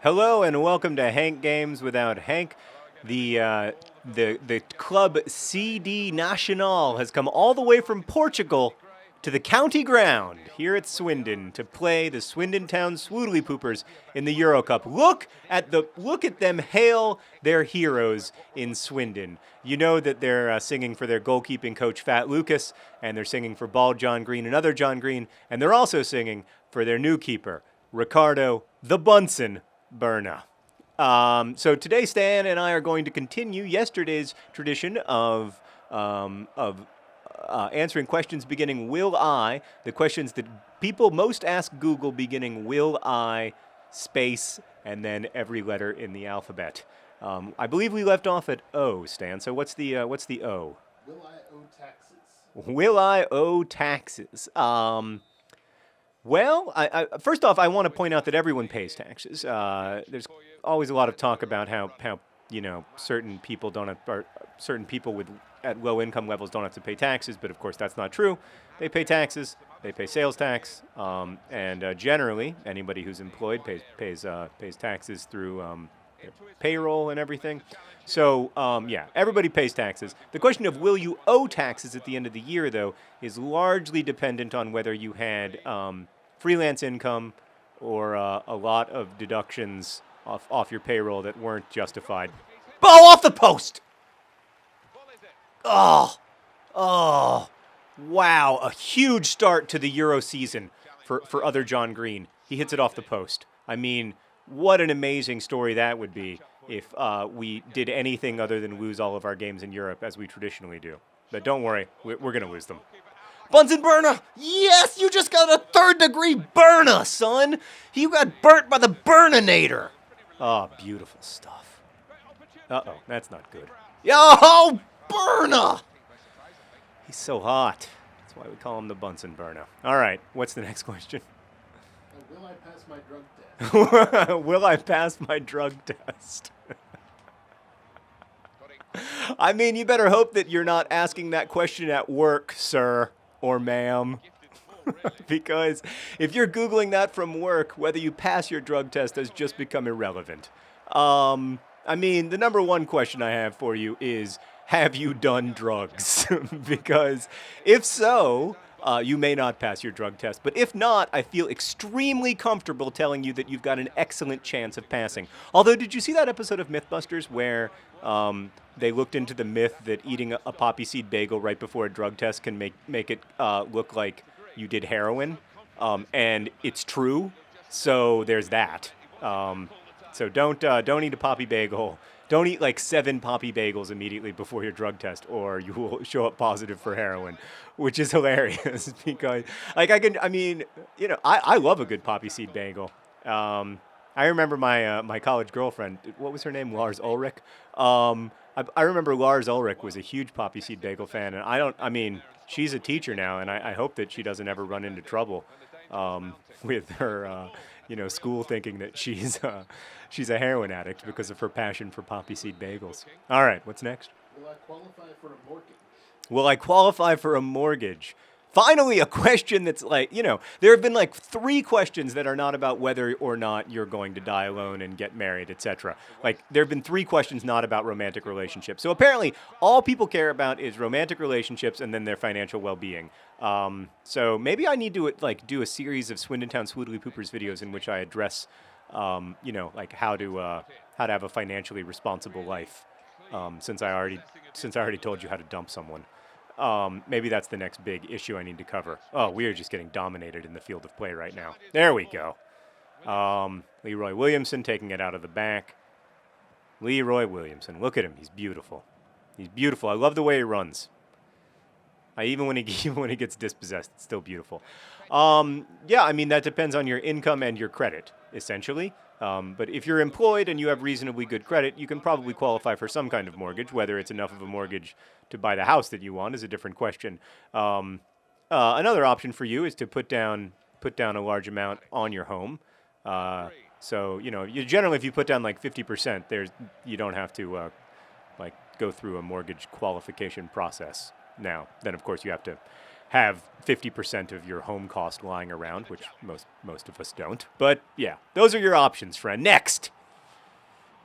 Hello and welcome to Hank Games Without Hank. The club CD Nacional has come all the way from Portugal to the county ground here at Swindon to play the Swindon Town Swoodilypoopers in the Euro Cup. Look at them hail their heroes in Swindon. You know that they're singing for their goalkeeping coach Fat Lucas, and they're singing for Bald John Green and other John Green, and they're also singing for their new keeper, Ricardo the Bunsen Berna. So today, Stan and I are going to continue yesterday's tradition of answering questions beginning "Will I?" The questions that people most ask Google beginning "Will I?" space and then every letter in the alphabet. I believe we left off at O, Stan. So what's the O? Will I owe taxes? Will I owe taxes? Well, first off, I want to point out that everyone pays taxes. There's always a lot of talk about how certain people at low income levels don't have to pay taxes, but of course that's not true. They pay taxes. They pay sales tax, and generally anybody who's employed pays taxes through their payroll and everything. So, everybody pays taxes. The question of will you owe taxes at the end of the year, though, is largely dependent on whether you had freelance income or a lot of deductions off your payroll that weren't justified. Ball off the post! Oh, wow. A huge start to the Euro season for other John Green. He hits it off the post. I mean, what an amazing story that would be if we did anything other than lose all of our games in Europe as we traditionally do. But don't worry, we're going to lose them. Bunsen Berna! Yes, you just got a third-degree Berna, son! You got burnt by the Burninator! Oh, beautiful stuff. Uh-oh, that's not good. Yo, Berna! He's so hot. That's why we call him the Bunsen Berna. All right, what's the next question? Will I pass my drug test? Will I pass my drug test? I mean, you better hope that you're not asking that question at work, sir or ma'am. Because if you're Googling that from work, whether you pass your drug test has just become irrelevant. I mean, the number one question I have for you is, have you done drugs? Because if so, you may not pass your drug test. But if not, I feel extremely comfortable telling you that you've got an excellent chance of passing. Although, did you see that episode of Mythbusters where they looked into the myth that eating a poppy seed bagel right before a drug test can make it look like you did heroin? And it's true. So there's that. So don't eat a poppy bagel. Don't eat like 7 poppy bagels immediately before your drug test, or you will show up positive for heroin, which is hilarious because, I love a good poppy seed bagel. I remember my college girlfriend. What was her name? Lars Ulrich. I remember Lars Ulrich was a huge poppy seed bagel fan, and she's a teacher now, and I hope that she doesn't ever run into trouble with her. School thinking that she's a heroin addict because of her passion for poppy seed bagels. All right, what's next? Will I qualify for a mortgage? Will I qualify for a mortgage? Finally, a question that's there have been 3 questions that are not about whether or not you're going to die alone and get married, etc. There have been 3 questions not about romantic relationships. So apparently, all people care about is romantic relationships and then their financial well-being. So maybe I need to do a series of Swindon Town Swoodilypoopers videos in which I address, how to have a financially responsible life. Since I already told you how to dump someone. Maybe that's the next big issue I need to cover. Oh, we are just getting dominated in the field of play right now. There we go. Leroy Williamson taking it out of the back. Leroy Williamson. Look at him. He's beautiful. He's beautiful. I love the way he runs. Even when he gets dispossessed, it's still beautiful. That depends on your income and your credit, essentially. But if you're employed and you have reasonably good credit, you can probably qualify for some kind of mortgage. Whether it's enough of a mortgage to buy the house that you want is a different question. Another option for you is to put down a large amount on your home. You generally, if you put down 50%, you don't have to go through a mortgage qualification process. Now, then of course you have to have 50% of your home cost lying around, which most of us don't. But yeah, those are your options, friend. Next.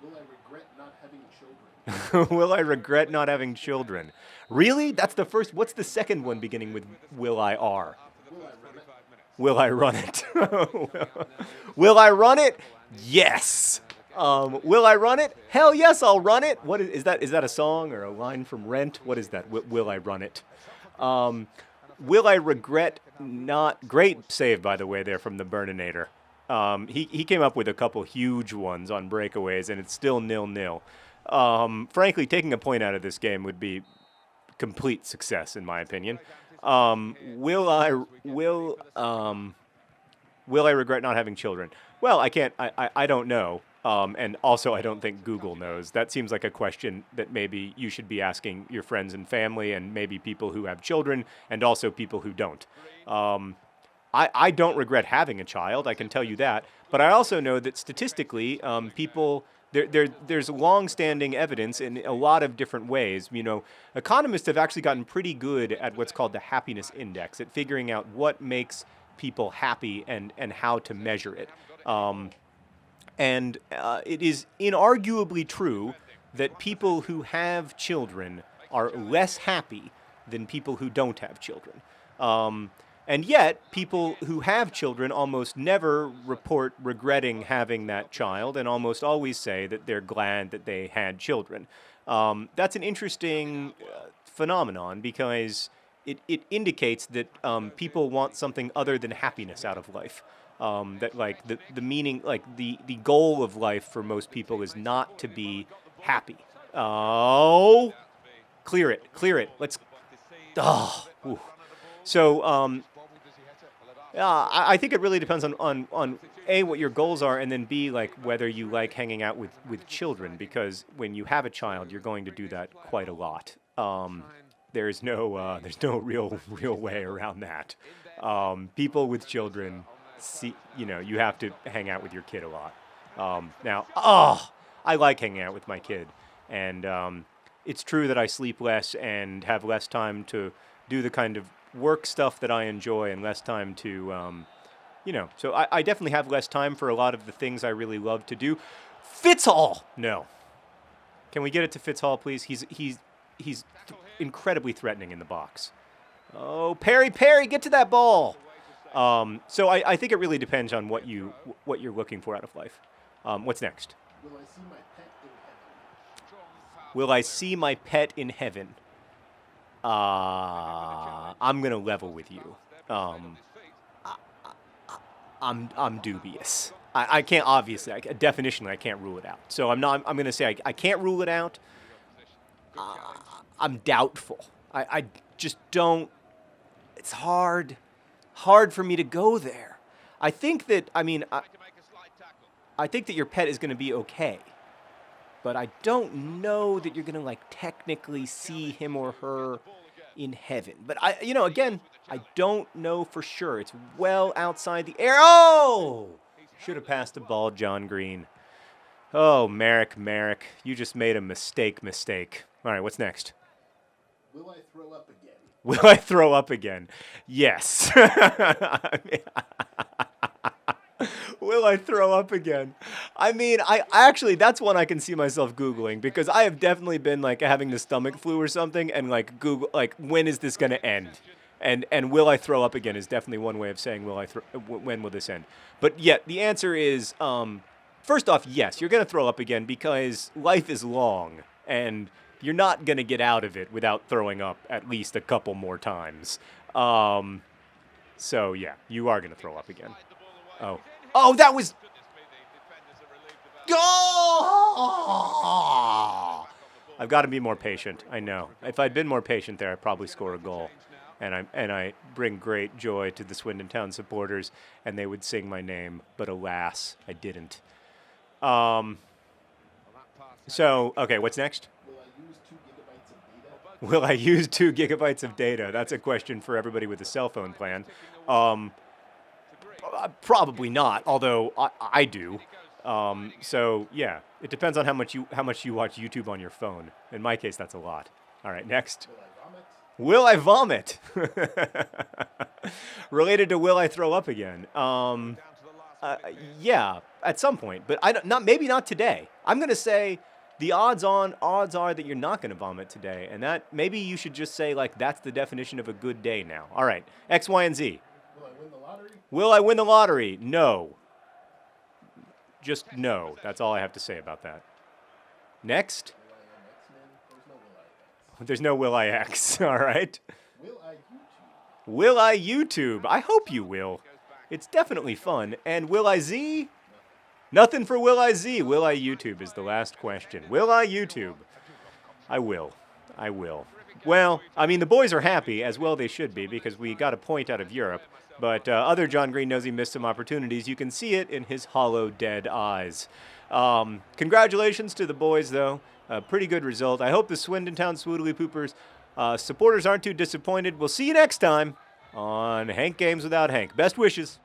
Will I regret not having children? Will I regret not having children? Really? That's the first. What's the second one beginning with will I R? Will I run it? Will I run it? Will I run it? Yes. Will I run it? Hell yes, I'll run it. What is that? Is that a song or a line from Rent? What is that? Will I run it? Will I regret not? Great save, by the way, there from the Burninator. He came up with a couple huge ones on breakaways, and it's still 0-0. Frankly, taking a point out of this game would be complete success, in my opinion. Will I regret not having children? Well, I can't. I don't know. And also, I don't think Google knows. That seems like a question that maybe you should be asking your friends and family, and maybe people who have children, and also people who don't. I don't regret having a child, I can tell you that. But I also know that statistically, people, there's long-standing evidence in a lot of different ways. You know, economists have actually gotten pretty good at what's called the happiness index, at figuring out what makes people happy and how to measure it. And it is inarguably true that people who have children are less happy than people who don't have children. And yet, people who have children almost never report regretting having that child, and almost always say that they're glad that they had children. That's an interesting phenomenon, because it indicates that people want something other than happiness out of life. That like the meaning, like the goal of life for most people is not to be happy. Oh, clear it. Let's. Oh, ooh. So I think it really depends on A, what your goals are, and then B, like whether you like hanging out with children, because when you have a child, you're going to do that quite a lot. There's no real way around that. People with children, you have to hang out with your kid a lot. Now, I like hanging out with my kid, and it's true that I sleep less and have less time to do the kind of work stuff that I enjoy, and less time to, so I definitely have less time for a lot of the things I really love to do. Fitzhall! No. Can we get it to Fitzhall, please? He's incredibly threatening in the box. Oh, Perry, get to that ball! So I think it really depends on what you're looking for out of life. What's next? Will I see my pet in heaven? Will I see my pet in heaven? I'm gonna level with you. I'm dubious. I can't, obviously. Definitionally, I can't rule it out. So I'm gonna say I can't rule it out. I'm doubtful. I just don't. It's hard for me to go there. I think that I think that your pet is going to be okay, but I don't know that you're going to like technically see him or her in heaven. But again, I don't know for sure. It's well outside the air. Oh, should have passed the ball, John Green. Oh, Merrick, you just made a mistake. All right, what's next? Will I throw up again? Will I throw up again? Yes. Will I throw up again? I mean, I actually, that's one I can see myself Googling, because I have definitely been like having the stomach flu or something, and like Google, like, when is this going to end? And will I throw up again is definitely one way of saying when will this end? But yet the answer is, first off, yes, you're going to throw up again, because life is long, and you're not going to get out of it without throwing up at least a couple more times. So, yeah, you are going to throw up again. Oh, that was... Oh! I've got to be more patient, I know. If I'd been more patient there, I'd probably score a goal. And I bring great joy to the Swindon Town supporters, and they would sing my name. But alas, I didn't. So, okay, what's next? Will I use 2 gigabytes of data? That's a question for everybody with a cell phone plan. Probably not, although I do. So yeah, it depends on how much you watch YouTube on your phone. In my case, that's a lot. All right, next. Will I vomit? Will I vomit? Related to will I throw up again? Yeah, at some point, but maybe not today. I'm going to say the odds are that you're not going to vomit today, and that maybe you should just say, like, that's the definition of a good day now. All right, X, Y, and Z. Will I win the lottery? Will I win the lottery? No. Just no. That's all I have to say about that. Next. Will I am X-Men? There's no will I X. All right. Will I YouTube? Will I YouTube? I hope you will. It's definitely fun. And will I Z? Nothing for will I Z. Will I YouTube is the last question. Will I YouTube? I will. I will. Well, I mean, the boys are happy, as well they should be, because we got a point out of Europe. But other John Green knows he missed some opportunities. You can see it in his hollow, dead eyes. Congratulations to the boys, though. A pretty good result. I hope the Swindon Town Swoodilypoopers supporters aren't too disappointed. We'll see you next time on Hank Games Without Hank. Best wishes.